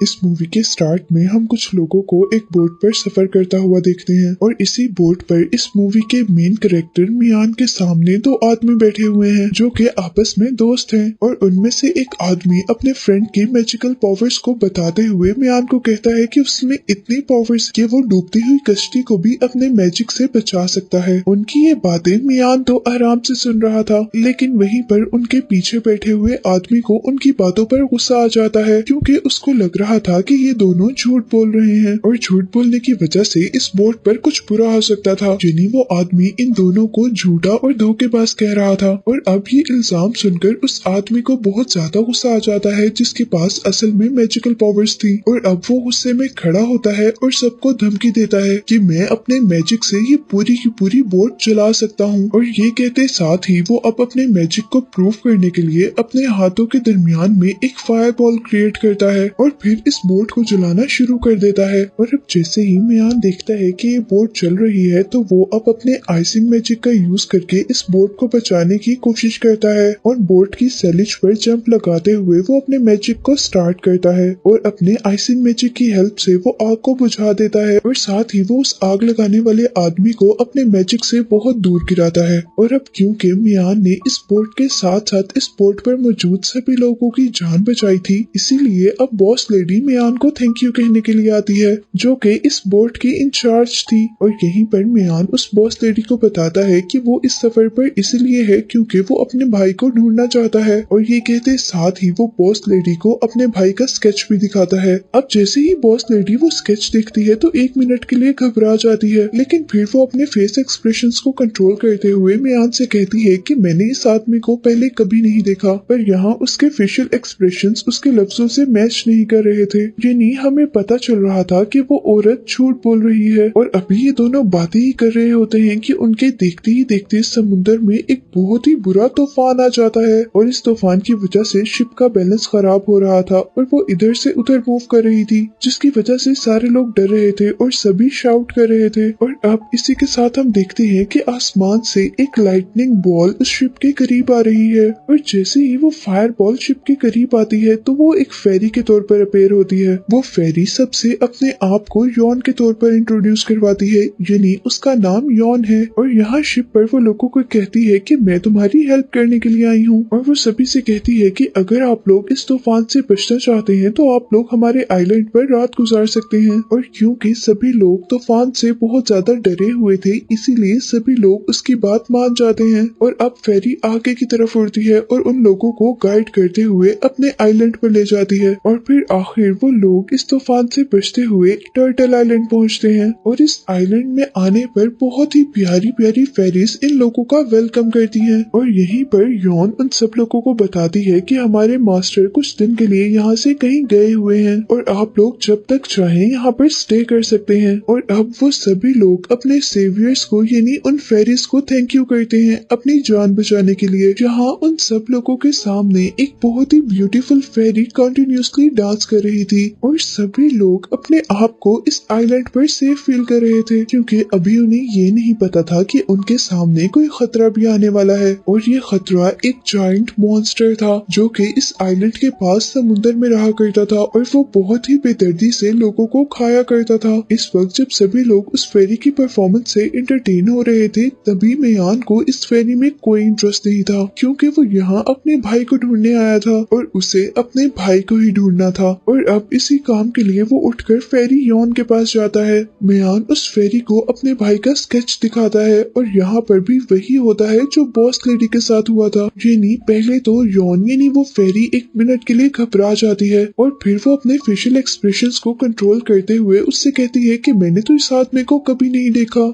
इस मूवी के स्टार्ट में हम कुछ लोगों को एक बोट पर सफर करता हुआ देखते हैं और इसी बोट पर इस मूवी के मेन कैरेक्टर मियान के सामने दो आदमी बैठे हुए हैं जो कि आपस में दोस्त हैं और उनमें से एक आदमी अपने फ्रेंड के मैजिकल पावर्स को बताते हुए मियान को कहता है कि उसमें इतनी पावर्स कि वो डूबती हुई कश्ती को भी अपने मैजिक से बचा सकता है। उनकी ये बातें मियान तो आराम से सुन रहा था, लेकिन वहीं पर उनके पीछे बैठे हुए आदमी को उनकी बातों पर गुस्सा आ जाता है क्योंकि उसको लग रहा था कि ये दोनों झूठ बोल रहे हैं और झूठ बोलने की वजह से इस बोट पर कुछ बुरा हो सकता था। यानी वो आदमी इन दोनों को झूठा और धोखेबाज कह रहा था और अब ये इल्जाम सुनकर उस आदमी को बहुत ज्यादा गुस्सा आ जाता है जिसके पास असल में मैजिकल पावर्स थी और अब वो गुस्से में खड़ा होता है और सबको धमकी देता है कि मैं अपने मैजिक से ये पूरी की पूरी बोट चला सकता हूँ। और ये कहते साथ ही वो अब अपने मैजिक को प्रूव करने के लिए अपने हाथों के दरमियान में एक फायर बॉल क्रिएट करता है और फिर इस बोट को जलाना शुरू कर देता है। और अब जैसे ही मियान देखता है कि ये बोट चल रही है तो वो अब अपने आइसिंग मैजिक का यूज करके इस बोट को बचाने की कोशिश करता है और बोट की सैलिज पर जंप लगाते हुए वो अपने मैजिक को स्टार्ट करता है और अपने आइसिंग मैजिक की हेल्प से वो आग को बुझा देता है और साथ ही वो उस आग लगाने वाले आदमी को अपने मैजिक से बहुत दूर गिराता है। और अब क्योंकि मियान ने इस बोट के साथ साथ इस बोट पर मौजूद सभी लोगों की जान बचाई थी, इसीलिए अब बॉस लेडी मियान को थैंक यू कहने के लिए आती है जो कि इस बोट की इंचार्ज थी। और यहीं पर मियान उस बॉस लेडी को बताता है कि वो इस सफर पर इसलिए है क्योंकि वो अपने भाई को ढूंढना चाहता है और ये कहते साथ ही वो बॉस लेडी को अपने भाई का स्केच भी दिखाता है। अब जैसे ही बॉस लेडी वो स्केच देखती है तो 1 मिनट के लिए घबरा जाती है, लेकिन फिर वो अपने फेस एक्सप्रेशंस को कंट्रोल करते हुए मियान से कहती है कि मैंने इस आदमी को पहले कभी नहीं देखा, पर यहाँ उसके फेशियल एक्सप्रेशंस उसके लफ्जों से मैच नहीं कर रहे थे। यानी हमें पता चल रहा था कि वो औरत झूठ बोल रही है। और अभी ये दोनों बातें ही कर रहे होते हैं कि उनके देखते ही देखते समुद्र में एक बहुत ही बुरा तूफान आ जाता है और इस तूफान की वजह से शिप का बैलेंस खराब हो रहा था और वो इधर से उधर मूव कर रही थी, जिसकी वजह से सारे लोग डर रहे थे और सभी शाउट कर रहे थे। और अब इसी के साथ हम देखते हैं कि आसमान से एक लाइटनिंग बॉल उस शिप के करीब आ रही है और जैसे ही वो फायर बॉल शिप के करीब आती है तो वो एक फेरी के तौर पर अपेयर होती है। वो फेरी सबसे अपने आप को यॉन के तौर पर इंट्रोड्यूस करवाती है, यानी उसका नाम यॉन है। और यहाँ शिप पर वो लोगों को कहती है कि मैं तुम्हारी हेल्प करने के लिए आई हूँ और वो सभी से कहती है कि अगर आप लोग इस तूफान से बचना चाहते हैं तो आप लोग हमारे आइलैंड पर रात गुजार सकते हैं। और क्योंकि सभी लोग तूफान से बहुत ज्यादा डरे हुए थे इसीलिए सभी लोग उसकी बात मान जाते हैं और अब फेरी आगे की तरफ उड़ती है और उन लोगों को गाइड करते हुए अपने आइलैंड पर ले जाती है। और फिर आखिर वो लोग इस तूफान से बचते हुए टर्टल आइलैंड पहुंचते हैं और इस आइलैंड में आने पर बहुत ही प्यारी प्यारी फेरीज इन लोगों का वेलकम करती हैं। और यहीं पर यॉन उन सब लोगों को बताती है कि हमारे मास्टर कुछ दिन के लिए यहाँ से कहीं गए हुए हैं और आप लोग जब तक चाहें यहाँ पर स्टे कर सकते हैं। और अब वो सभी लोग अपने सेवियर्स को यानी उन फेरीज को थैंक यू करते हैं अपनी जान बचाने के लिए। जहाँ उन सब लोगों के सामने एक बहुत ही ब्यूटीफुल फेरी कंटिन्यूअसली डांस कर रही थी और सभी लोग अपने आप को इस आइलैंड पर सेफ फील कर रहे थे क्योंकि अभी उन्हें ये नहीं पता था कि उनके सामने कोई खतरा भी आने वाला है। और ये खतरा एक जायंट मॉन्स्टर था जो कि इस आइलैंड के पास समुद्र में रहा करता था और वो बहुत ही बेदर्दी से लोगों को खाया करता था। इस वक्त जब सभी लोग उस फेरी की परफॉर्मेंस से एंटरटेन हो रहे थे तभी मेयान को इस फेरी में कोई इंटरेस्ट नहीं था क्योंकि वो यहाँ अपने भाई को ढूंढने आया था और उसे अपने भाई को ही ढूंढना था। और अब इसी काम के लिए वो उठकर फेरी यॉन के पास जाता है। मेयान उस फेरी को अपने भाई का स्केच दिखाता है और यहाँ पर भी वही होता है जो बॉस लेडी के साथ हुआ था। यानी पहले तो यॉन यानी वो फेरी 1 मिनट के लिए घबरा जाती है और फिर वो अपने फेशियल एक्सप्रेशंस को कंट्रोल करते हुए उससे कहती है कि मैंने तो इस आदमी को कभी नहीं देखा।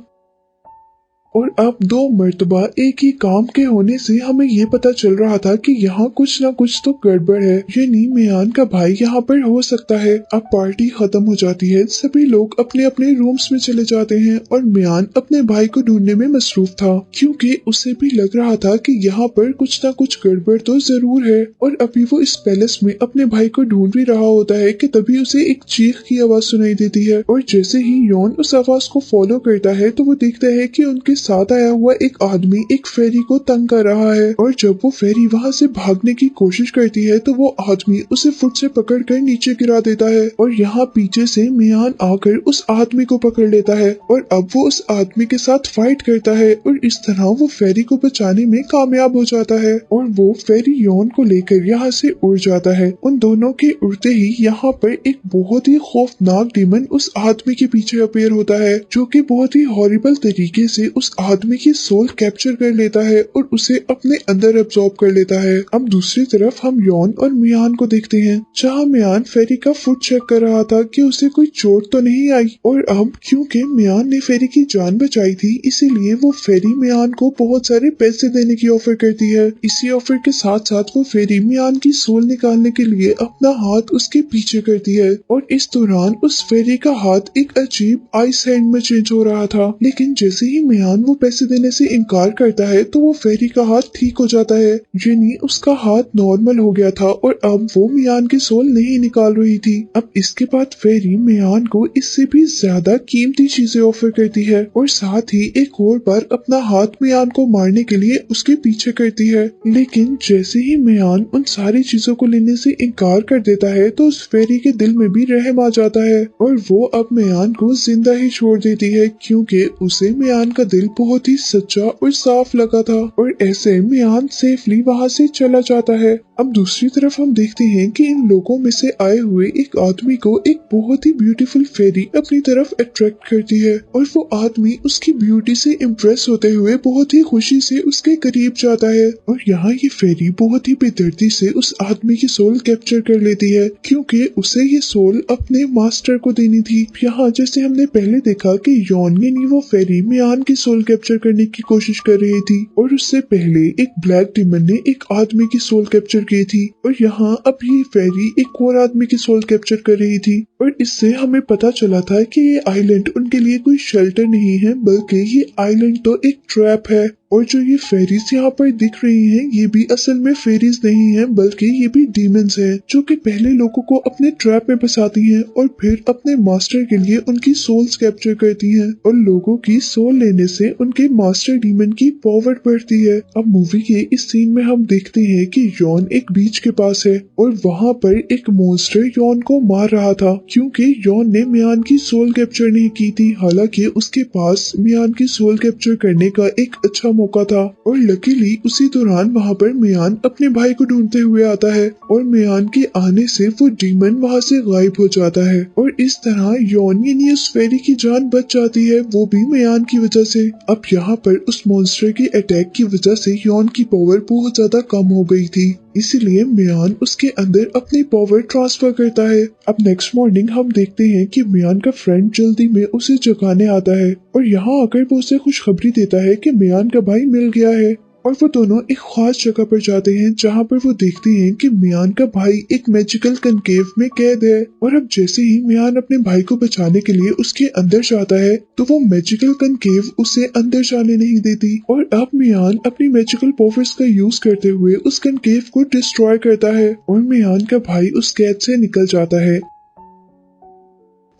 और अब 2 मर्तबा एक ही काम के होने से हमें ये पता चल रहा था कि यहाँ कुछ ना कुछ तो गड़बड़ है, यानी मियान का भाई यहाँ पर हो सकता है। अब पार्टी खत्म हो जाती है, सभी लोग अपने अपने रूम्स में चले जाते हैं और मियान अपने भाई को ढूंढने में मसरूफ था क्योंकि उसे भी लग रहा था कि यहाँ पर कुछ ना कुछ गड़बड़ तो जरूर है। और अभी वो इस पैलेस में अपने भाई को ढूंढ भी रहा होता है कि तभी उसे एक चीख की आवाज सुनाई देती है और जैसे ही यॉन उस आवाज को फॉलो करता है तो वो देखता है कि उनके साथ आया हुआ एक आदमी एक फेरी को तंग कर रहा है और जब वो फेरी वहाँ से भागने की कोशिश करती है तो वो आदमी उसे फुट से पकड़कर नीचे गिरा देता है और यहाँ पीछे से मियान आकर उस आदमी को पकड़ लेता है और अब वो उस आदमी के साथ फाइट करता है और इस तरह वो फेरी को बचाने में कामयाब हो जाता है और वो फेरी यॉन को लेकर यहाँ से उड़ जाता है। उन दोनों के उड़ते ही यहाँ पर एक बहुत ही खौफनाक डीमन उस आदमी के पीछे अपीयर होता है जो कि बहुत ही हॉरिबल तरीके से उस आदमी की सोल कैप्चर कर लेता है और उसे अपने अंदर एब्जॉर्ब कर लेता है। अब दूसरी तरफ हम यॉन और मियान को देखते हैं जहाँ मियान फेरी का फुट चेक कर रहा था कि उसे कोई चोट तो नहीं आई और अब क्योंकि मियान ने फेरी की जान बचाई थी इसीलिए वो फेरी मियान को बहुत सारे पैसे देने की ऑफर करती है। इसी ऑफर के साथ साथ वो फेरी मियान की सोल निकालने के लिए अपना हाथ उसके पीछे करती है और इस दौरान उस फेरी का हाथ एक अजीब आइस हैंड में चेंज हो रहा था। लेकिन जैसे ही मियान वो पैसे देने से इनकार करता है तो वो फेरी का हाथ ठीक हो जाता है, यानी उसका हाथ नॉर्मल हो गया था और अब वो मियान की सोल नहीं निकाल रही थी। अब इसके बाद फेरी मियान को इससे भी ज्यादा कीमती चीजें ऑफर करती है और साथ ही एक और बार अपना हाथ मियान को मारने के लिए उसके पीछे करती है। लेकिन जैसे ही मियान उन सारी चीजों को लेने से इनकार कर देता है तो उस फेरी के दिल में भी रहम आ जाता है और वो अब मियान को जिंदा ही छोड़ देती है क्योंकि उसे मियान का दिल बहुत ही सच्चा और साफ लगा था और ऐसे मियान सेफली वहाँ से चला जाता है। अब दूसरी तरफ हम देखते हैं कि इन लोगों में से आए हुए एक आदमी को एक बहुत ही ब्यूटीफुल फेरी अपनी तरफ अट्रैक्ट करती है और वो आदमी उसकी ब्यूटी से इम्प्रेस होते हुए बहुत ही खुशी से उसके करीब जाता है और यहाँ ये फेरी बहुत ही बेदर्दी से उस आदमी की सोल कैप्चर कर लेती है क्योंकि उसे ये सोल अपने मास्टर को देनी थी। यहाँ जैसे हमने पहले देखा कि यॉन यानी वो फेरी मियान की सोल कैप्चर करने की कोशिश कर रही थी और उससे पहले एक ब्लैक डीमन ने एक आदमी की सोल कैप्चर की थी और यहाँ अब ये फेरी एक और आदमी की सोल कैप्चर कर रही थी और इससे हमें पता चला था कि ये आइलैंड उनके लिए कोई शेल्टर नहीं है बल्कि ये आइलैंड तो एक ट्रैप है और जो ये फेरीज यहाँ पर दिख रही हैं ये भी असल में फेरीज नहीं हैं बल्कि ये भी डीमंस हैं जो कि पहले लोगों को अपने ट्रैप में फंसाती हैं और फिर अपने मास्टर के लिए उनकी सोल्स कैप्चर करती हैं और लोगों की सोल लेने से उनके मास्टर डीमन की पावर बढ़ती है। अब मूवी के इस सीन में हम देखते हैं कि यॉन एक बीच के पास है और वहाँ पर एक मॉन्स्टर यॉन को मार रहा था क्योंकि यॉन ने मियान की सोल कैप्चर नहीं की थी। हालांकि उसके पास मियान की सोल कैप्चर करने का एक अच्छा मौका था और लकीली उसी दौरान वहाँ पर मियान अपने भाई को ढूंढते हुए आता है और मियान के आने से वो डीमन वहाँ से गायब हो जाता है और इस तरह यॉन यानी उस फेरी की जान बच जाती है, वो भी मियान की वजह से। अब यहाँ पर उस मॉन्स्टर के अटैक की वजह से यॉन की पावर बहुत ज्यादा कम हो गई थी इसीलिए मियान उसके अंदर अपनी पावर ट्रांसफर करता है। अब नेक्स्ट मॉर्निंग हम देखते हैं कि मियान का फ्रेंड जल्दी में उसे जगाने आता है और यहाँ आकर वो उसे खुशखबरी देता है कि मियान का भाई मिल गया है और वो दोनों एक खास जगह पर जाते हैं जहाँ पर वो देखते हैं कि मियान का भाई एक मैजिकल कनकेव में कैद है और अब जैसे ही मियान अपने भाई को बचाने के लिए उसके अंदर जाता है तो वो मैजिकल कनकेव उसे अंदर जाने नहीं देती और अब मियान अपनी मैजिकल पावर्स का यूज करते हुए उस कनकेव को डिस्ट्रॉय करता है और मियान का भाई उस कैद से निकल जाता है।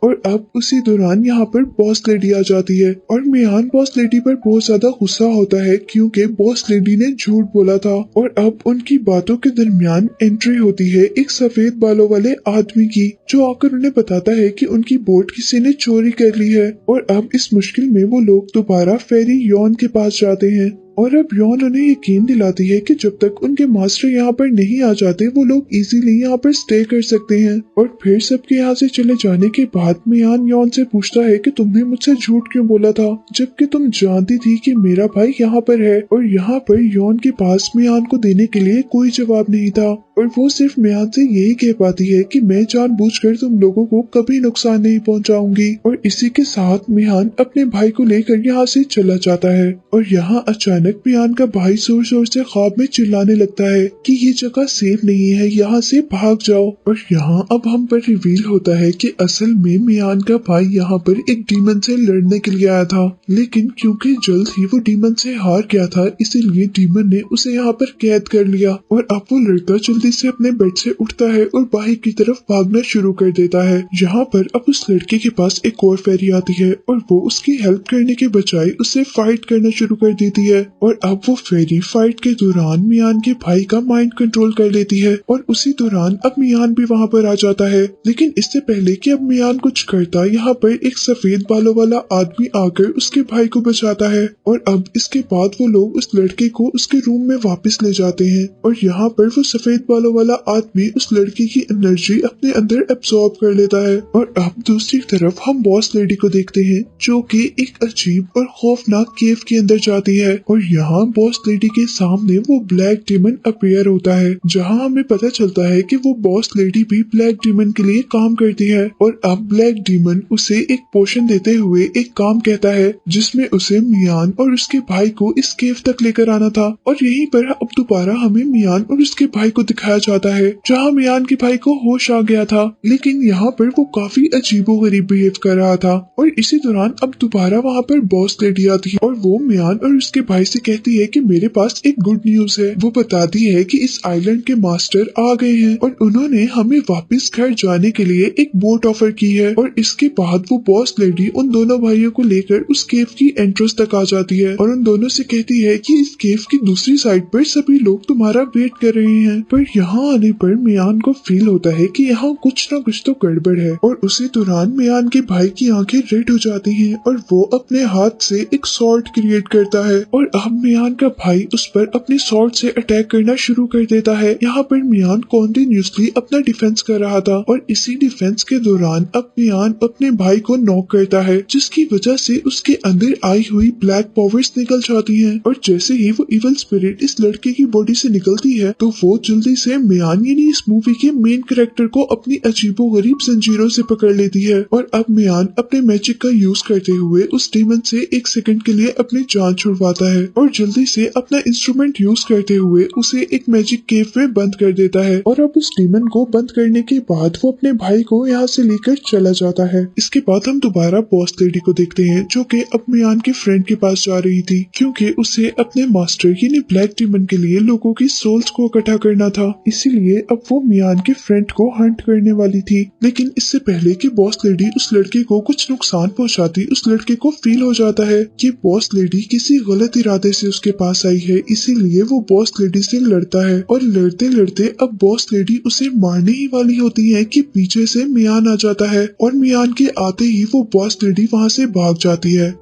और अब उसी दौरान यहाँ पर बॉस लेडी आ जाती है और मियान बॉस लेडी पर बहुत ज्यादा गुस्सा होता है क्योंकि बॉस लेडी ने झूठ बोला था और अब उनकी बातों के दरमियान एंट्री होती है एक सफेद बालों वाले आदमी की जो आकर उन्हें बताता है कि उनकी बोट किसी ने चोरी कर ली है और अब इस मुश्किल में वो लोग दोबारा फेरी यॉन के पास जाते हैं और अब यॉन उन्हें यकीन दिलाती है कि जब तक उनके मास्टर यहाँ पर नहीं आ जाते वो लोग इजीली यहाँ पर स्टे कर सकते हैं। और फिर सबके यहाँ से चले जाने के बाद मियान यॉन से पूछता है कि तुमने मुझसे झूठ क्यों बोला था जबकि तुम जानती थी कि मेरा भाई यहाँ पर है। और यहाँ पर यॉन के पास मियान को देने के लिए कोई जवाब नहीं था और वो सिर्फ मियान से यही कह पाती है कि मैं जानबूझकर तुम लोगों को कभी नुकसान नहीं पहुँचाऊंगी। और इसी के साथ मियान अपने भाई को लेकर यहाँ से चला जाता है और यहाँ अचानक मियान का भाई जोर जोर से ख्वाब में चिल्लाने लगता है कि ये जगह सेफ नहीं है, यहाँ से भाग जाओ। और यहाँ अब हम पर रिवील होता है कि असल में मियान का भाई यहाँ पर एक डीमन से लड़ने के लिए आया था लेकिन क्योंकि जल्द ही वो डीमन से हार गया था इसीलिए डीमन ने उसे यहाँ पर कैद कर लिया और अब वो लड़का जल्दी जल्दी से अपने बेड से उठता है और बाहर की तरफ भागना शुरू कर देता है। यहाँ पर अब उस लड़के के पास एक और फेरी आती है और वो उसकी हेल्प करने के बजाय उससे फाइट करना शुरू कर देती है। और अब वो फेरी फाइट के दौरान मियान के भाई का माइंड कंट्रोल कर लेती है और उसी दौरान अब मियान भी वहाँ पर आ जाता है। लेकिन इससे पहले कि अब मियान कुछ करता, यहाँ पर एक सफेद बालों वाला आदमी आकर उसके भाई को बचाता है। और अब इसके बाद वो लोग उस लड़के को उसके रूम में वापस ले जाते हैं और यहाँ पर वो सफेद बालों वाला आदमी उस लड़के की एनर्जी अपने अंदर एब्सॉर्ब कर लेता है। और अब दूसरी तरफ हम बॉस लेडी को देखते हैं जो कि एक अजीब और खौफनाक केव के अंदर जाती है और यहाँ बॉस लेडी के सामने वो ब्लैक डीमन अपीयर होता है, जहाँ हमें पता चलता है कि वो बॉस लेडी भी ब्लैक डीमन के लिए काम करती है। और अब ब्लैक डीमन उसे एक पोशन देते हुए एक काम कहता है जिसमें उसे मियान और उसके भाई को इस केव तक लेकर आना था। और यहीं पर अब दोबारा हमें मियान और उसके भाई को दिखाया जाता है, जहाँ मियान के भाई को होश आ गया था, लेकिन यहाँ पर वो काफी अजीबोगरीब बिहेव कर रहा था। और इसी दौरान अब दोबारा वहाँ पर बॉस लेडी आती है और वो मियान और उसके भाई से कहती है कि मेरे पास एक गुड न्यूज है। वो बताती है कि इस आइलैंड के मास्टर आ गए हैं और उन्होंने हमें वापस घर जाने के लिए एक बोट ऑफर की है। और इसके बाद वो बॉस लेडी उन दोनों भाइयों को लेकर उस केव की एंट्रेंस तक आ जाती है और उन दोनों से कहती है कि इस केव की दूसरी साइड पर सभी लोग तुम्हारा वेट कर रहे हैं। पर यहाँ आने पर मियान को फील होता है कि यहाँ कुछ न कुछ तो गड़बड़ है। और उसी दौरान मियान के भाई की आंखें रेड हो जाती हैं और वो अपने हाथ से एक स्वॉर्ड क्रिएट करता है और अब मियान का भाई उस पर अपने स्वॉर्ड से अटैक करना शुरू कर देता है। यहाँ पर मियान कॉन्टिन्यूसली अपना डिफेंस कर रहा था और इसी डिफेंस के दौरान अब मियान अपने भाई को नॉक करता है, जिसकी वजह से उसके अंदर आई हुई ब्लैक पावर्स निकल जाती हैं। और जैसे ही वो इवल स्पिरिट इस लड़के की बॉडी से निकलती है तो वो जल्दी से मियान यानी इस मूवी के मेन कैरेक्टर को अपनी अजीबोगरीब जंजीरों से पकड़ लेती है। और अब मियान अपने मैजिक का यूज करते हुए उस डीमन से एक सेकंड के लिए अपनी जान छुड़वाता है और जल्दी से अपना इंस्ट्रूमेंट यूज करते हुए उसे एक मैजिक केव में बंद कर देता है। और अब उस डीमन को बंद करने के बाद वो अपने भाई को यहाँ से लेकर चला जाता है। इसके बाद हम दोबारा बॉस लेडी को देखते हैं जो कि अब मियान के फ्रेंड के पास जा रही थी, क्योंकि उसे अपने मास्टर यानी ब्लैक डीमन के लिए लोगों की सोल्स को इकट्ठा करना था। इसीलिए अब वो मियान के फ्रेंड को हंट करने वाली थी। लेकिन इससे पहले कि बॉस लेडी उस लड़के को कुछ नुकसान पहुंचाती, उस लड़के को फील हो जाता है कि बॉस लेडी किसी गलत इरादे से उसके पास आई है, इसीलिए वो बॉस लेडी से लड़ता है। और लड़ते लड़ते अब बॉस लेडी उसे मारने ही वाली होती है कि पीछे से मियान आ जाता है और मियान के आते ही वो बॉस लेडी वहाँ से भाग जाती है।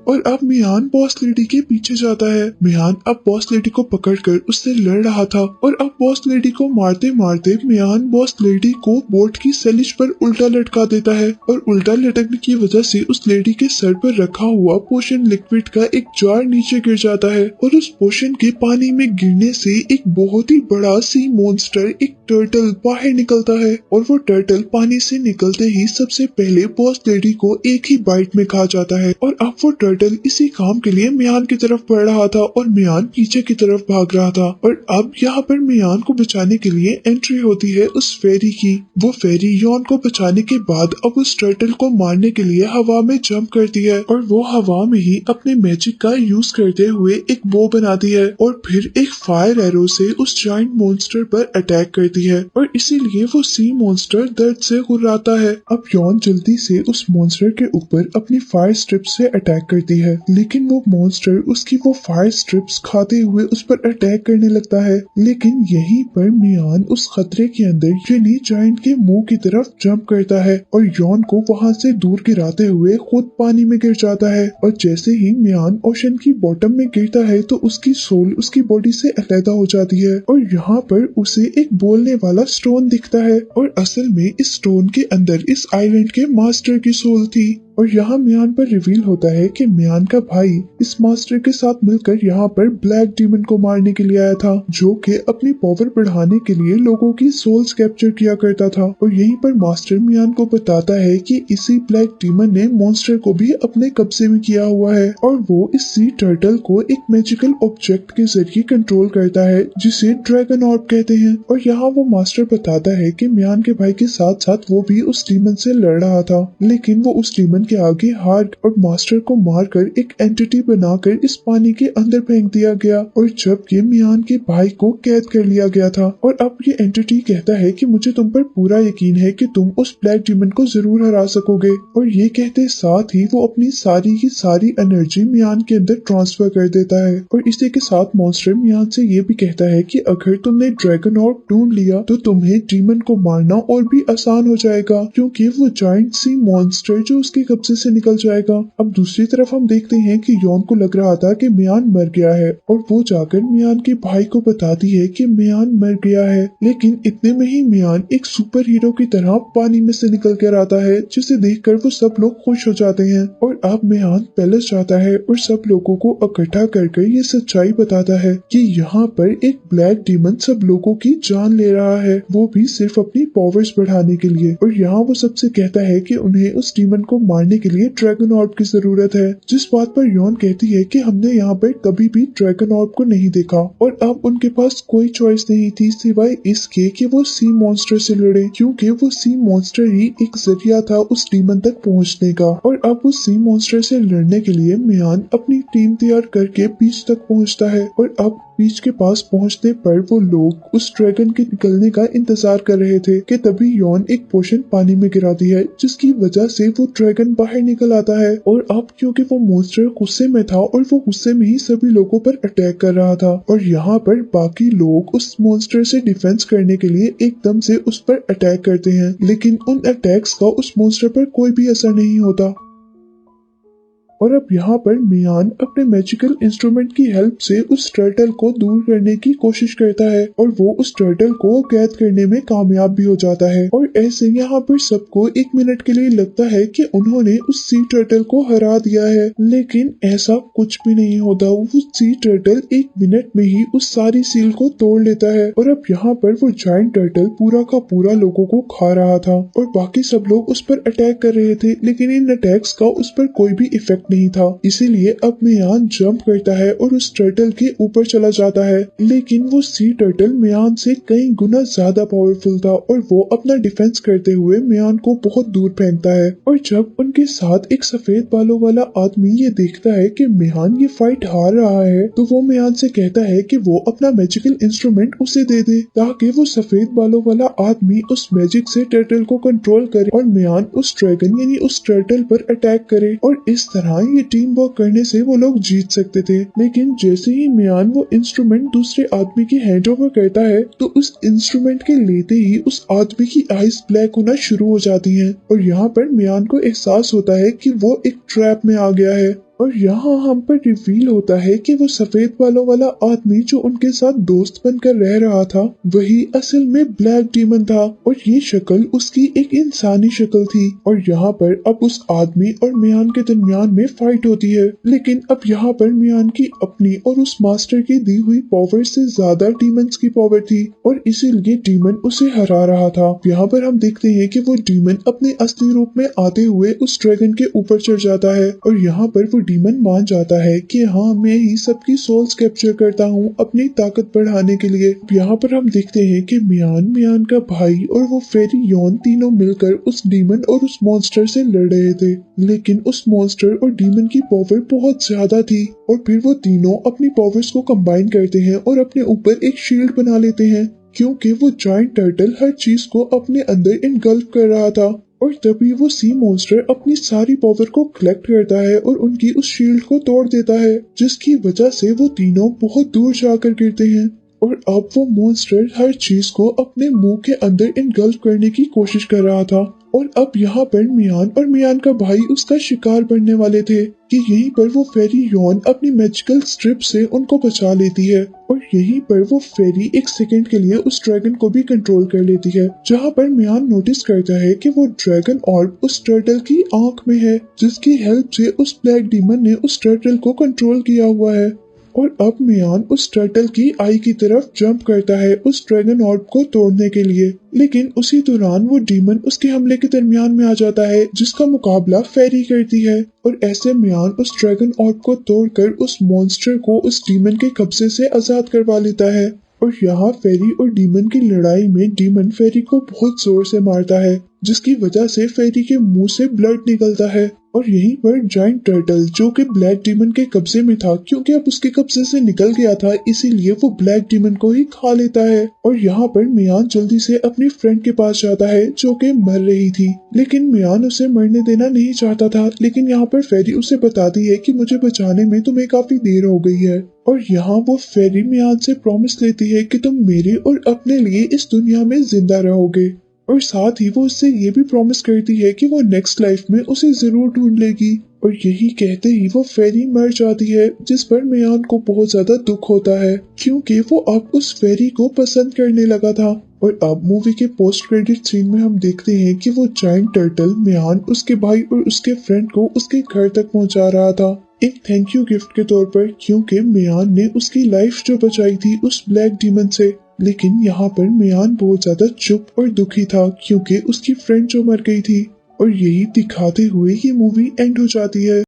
और अब मियान बॉस लेडी के पीछे जाता है। मियान अब बॉस लेडी को पकड़कर उससे लड़ रहा था और अब बॉस लेडी को मारते मारते मियान बॉस लेडी को बोट की सैलिश पर उल्टा लटका देता है और उल्टा लटकने की वजह से उस लेडी के सर पर रखा हुआ पोशन लिक्विड का एक जार नीचे गिर जाता है और उस पोशन के पानी में गिरने से एक बहुत ही बड़ा सी मॉन्स्टर, एक टर्टल बाहर निकलता है। और वो टर्टल पानी से निकलते ही सबसे पहले बॉस लेडी को एक ही बाइट में खा जाता है। और अब वो टर्टल इसी काम के लिए मियान की तरफ बढ़ रहा था और मियान पीछे की तरफ भाग रहा था। और अब यहाँ पर मियान को बचाने के लिए एंट्री होती है उस फेरी की। वो फेरी यॉन को बचाने के बाद अब उस टर्टल को मारने के लिए हवा में जंप करती है और वो हवा में ही अपने मैजिक का यूज करते हुए एक बो बनाती है और फिर एक फायर एरो से उस जायंट मॉन्स्टर पर अटैक करती है और इसीलिए वो सी मॉन्स्टर दर्द से गुर्राता है। अब यॉन जल्दी से उस मॉन्स्टर के ऊपर अपनी फायर स्ट्रिप से अटैक करती है, लेकिन वो मॉन्स्टर उसकी वो फायर स्ट्रिप्स खाते हुए उस पर अटैक करने लगता है। लेकिन यहीं पर मियान उस खतरे के अंदर यानी जायंट के मुंह की तरफ जंप करता है और यॉन को वहां से दूर गिराते हुए खुद पानी में गिर जाता है। और जैसे ही मियान ओशन की बॉटम में गिरता है तो उसकी सोल उसकी बॉडी से अलग हो जाती है और यहाँ पर उसे एक बोलने वाला स्टोन दिखता है और असल में इस स्टोन के अंदर इस आइलैंड के मास्टर की सोल थी। और यहाँ मियान पर रिवील होता है कि मियान का भाई इस मास्टर के साथ मिलकर यहाँ पर ब्लैक डीमन को मारने के लिए आया था, जो कि अपनी पावर बढ़ाने के लिए लोगों की सोल्स कैप्चर किया करता था। और यहीं पर मास्टर मियान को बताता है कि इसी ब्लैक डीमन ने मॉन्स्टर को भी अपने कब्जे में किया हुआ है और वो इस सी टर्टल को एक मैजिकल ऑब्जेक्ट के जरिए कंट्रोल करता है जिसे ड्रैगन ऑर्ब कहते हैं। और यहाँ वो मास्टर बताता है कि मियान के भाई के साथ साथ वो भी उस डीमन से लड़ रहा था, लेकिन वो उस डीमन के आगे हार और मास्टर को मारकर एक एंटिटी बनाकर इस पानी के अंदर फेंक दिया गया, और जबकि मियान के भाई को कैद कर लिया गया था। और अब ये एंटिटी कहता है कि मुझे तुम पर पूरा यकीन है कि तुम उस ब्लैक डीमन को जरूर हरा सकोगे, और ये कहते साथ ही वो अपनी सारी की सारी एनर्जी मियान के अंदर ट्रांसफर कर देता है। और इसी के साथ मॉन्स्टर मियान से ये भी कहता है कि अगर तुमने ड्रैगन ऑर्ब ढूंढ लिया तो तुम्हें डीमन को मारना और भी आसान हो जाएगा, क्योंकि वो जायंट सी मॉन्स्टर जो उसके कब्जे से निकल जाएगा। अब दूसरी तरफ हम देखते हैं कि यॉन को लग रहा था कि मियान मर गया है, और वो जाकर मियान के भाई को बताती है कि मियान मर गया है। लेकिन इतने में ही मियान एक सुपर हीरो की तरह पानी में से निकल कर आता है, जिसे देखकर वो सब लोग खुश हो जाते हैं। और अब मियान पैलेस जाता है और सब लोगों को इकट्ठा करके ये सच्चाई बताता है कि यहाँ पर एक ब्लैक डीमन सब लोगों की जान ले रहा है, वो भी सिर्फ अपनी पावर्स बढ़ाने के लिए। और यहाँ वो सबसे कहता है कि उन्हें उस डीमन को मारने के लिए ड्रैगन ऑर्ब की जरूरत है, जिस बात पर यॉन कहती है कि हमने यहाँ पर कभी भी ड्रैगन ऑर्ब को नहीं देखा। और अब उनके पास कोई चॉइस नहीं थी सिवाय इसके कि वो सी मॉन्स्टर से लड़े, क्योंकि वो सी मॉन्स्टर ही एक जरिया था उस डीमन तक पहुँचने का। और अब उस सी मॉन्स्टर से लड़ने के लिए मियान अपनी टीम तैयार करके बीच तक पहुँचता है। और अब बीच के पास पहुंचने पर वो लोग उस ड्रैगन के निकलने का इंतजार कर रहे थे कि तभी यॉन एक पोशन पानी में गिराती है, जिसकी वजह से वो ड्रैगन बाहर निकल आता है। और अब क्योंकि वो मॉन्स्टर गुस्से में था और वो गुस्से में ही सभी लोगों पर अटैक कर रहा था, और यहाँ पर बाकी लोग उस मॉन्स्टर से डिफेंस करने के लिए एकदम से उस पर अटैक करते हैं, लेकिन उन अटैक्स का उस मॉन्स्टर पर कोई भी असर नहीं होता। और अब यहाँ पर मियान अपने मैजिकल इंस्ट्रूमेंट की हेल्प से उस टर्टल को दूर करने की कोशिश करता है, और वो उस टर्टल को कैद करने में कामयाब भी हो जाता है। और ऐसे यहाँ पर सबको एक मिनट के लिए लगता है कि उन्होंने उस सी टर्टल को हरा दिया है, लेकिन ऐसा कुछ भी नहीं होता। वो सी टर्टल एक मिनट में ही उस सारी सील को तोड़ लेता है, और अब यहाँ पर वो जायंट टर्टल पूरा का पूरा लोगों को खा रहा था, और बाकी सब लोग उस पर अटैक कर रहे थे, लेकिन इन अटैक्स का उस पर कोई भी इफेक्ट नहीं था। इसीलिए अब मियान जंप करता है और उस टर्टल के ऊपर चला जाता है, लेकिन वो सी टर्टल मियान से कई गुना ज्यादा पावरफुल था, और वो अपना डिफेंस करते हुए मियान को बहुत दूर फेंकता है। और जब उनके साथ एक सफेद बालों वाला आदमी ये देखता है कि मियान ये फाइट हार रहा है, तो वो मियान से कहता है कि वो अपना मैजिकल इंस्ट्रूमेंट उसे दे दे, ताकि वो सफेद बालों वाला आदमी उस मैजिक से टर्टल को कंट्रोल करे और मियान उस ड्रैगन यानी उस टर्टल पर अटैक करे। और इस तरह ये टीम वर्क करने से वो लोग जीत सकते थे। लेकिन जैसे ही मियान वो इंस्ट्रूमेंट दूसरे आदमी के हैंड ओवर करता है, तो उस इंस्ट्रूमेंट के लेते ही उस आदमी की आईज ब्लैक होना शुरू हो जाती हैं, और यहाँ पर मियान को एहसास होता है कि वो एक ट्रैप में आ गया है। और यहाँ हम पर रिवील होता है कि वो सफेद बालों वाला आदमी जो उनके साथ दोस्त बनकर रह रहा था, वही असल में ब्लैक डीमन था, और ये शक्ल उसकी एक इंसानी शक्ल थी। और यहाँ पर अब उस आदमी और मियान के दरमियान में फाइट होती है, लेकिन अब यहाँ पर मियान की अपनी और उस मास्टर की दी हुई पावर से ज्यादा डीमंस की पावर थी, और इसीलिए डीमन उसे हरा रहा था। यहाँ पर हम देखते हैं कि वो डीमन अपने असली रूप में आते हुए उस ड्रैगन के ऊपर चढ़ जाता है, और यहाँ पर वो डीमन मान जाता है कि हाँ, मैं ही सबकी सोल्स कैप्चर करता हूँ अपनी ताकत बढ़ाने के लिए। यहाँ पर हम देखते हैं कि मियान का भाई और वो फेरी यॉन तीनों मिलकर उस डीमन और उस मॉन्स्टर से लड़ रहे थे, लेकिन उस मॉन्स्टर और डीमन की पावर बहुत ज्यादा थी। और फिर वो तीनों अपनी पावर्स को कंबाइन करते हैं और अपने ऊपर एक शील्ड बना लेते हैं, क्योंकि वो जायंट टर्टल हर चीज को अपने अंदर इनगल्फ कर रहा था। और तभी वो सी मॉन्स्टर अपनी सारी पावर को कलेक्ट करता है और उनकी उस शील्ड को तोड़ देता है, जिसकी वजह से वो तीनों बहुत दूर जाकर गिरते हैं। और अब वो मॉन्स्टर हर चीज को अपने मुंह के अंदर इनगल्फ करने की कोशिश कर रहा था। और अब यहाँ पर मियान और मियान का भाई उसका शिकार बनने वाले थे कि यहीं पर वो फेरी यॉन अपनी मैजिकल स्ट्रिप से उनको बचा लेती है, और यहीं पर वो फेरी एक सेकंड के लिए उस ड्रैगन को भी कंट्रोल कर लेती है, जहाँ पर मियान नोटिस करता है कि वो ड्रैगन ऑर्ब उस टर्टल की आंख में है, जिसकी हेल्प से उस ब्लैक डीमन ने उस टर्टल को कंट्रोल किया हुआ है। और अब मियान उस टर्टल की आई की तरफ जंप करता है उस ड्रैगन ऑर्ब को तोड़ने के लिए, लेकिन उसी दौरान वो डीमन उसके हमले के दरमियान में आ जाता है, जिसका मुकाबला फेरी करती है। और ऐसे मियान उस ड्रैगन ऑर्ब को तोड़कर उस मॉन्स्टर को उस डीमन के कब्जे से आजाद करवा लेता है। और यहाँ फेरी और डीमन की लड़ाई में डीमन फेरी को बहुत जोर से मारता है, जिसकी वजह से फेरी के मुंह से ब्लड निकलता है। और यहीं पर जाइंट टर्टल जो कि ब्लैक डीमन के कब्जे में था, क्योंकि अब उसके कब्जे से निकल गया था, इसीलिए वो ब्लैक डीमन को ही खा लेता है। और यहाँ पर मियान जल्दी से अपनी फ्रेंड के पास जाता है जो कि मर रही थी, लेकिन मियान उसे मरने देना नहीं चाहता था। लेकिन यहाँ पर फेरी उसे बताती है कि मुझे बचाने में तुम्हें काफी देर हो गई है। और यहाँ वो फेरी मियान से प्रॉमिस लेती है कि तुम मेरे और अपने लिए इस दुनिया में जिंदा रहोगे, और साथ ही वो उससे ये भी प्रॉमिस करती है कि वो नेक्स्ट लाइफ में उसे जरूर ढूंढ लेगी। और यही कहते ही वो फेरी मर जाती है, जिस पर मियान को बहुत ज्यादा दुख होता है, क्योंकि वो अब उस फेरी को पसंद करने लगा था। और अब मूवी के पोस्ट क्रेडिट सीन में हम देखते हैं कि वो जाइंट टर्टल मियान, उसके भाई और उसके फ्रेंड को उसके घर तक पहुंचा रहा था, एक थैंक यू गिफ्ट के तौर पर, क्योंकि मियान ने उसकी लाइफ जो बचाई थी उस ब्लैक डीमन से। लेकिन यहाँ पर मियान बहुत ज्यादा चुप और दुखी था, क्योंकि उसकी फ्रेंड जो मर गई थी। और यही दिखाते हुए ये मूवी एंड हो जाती है।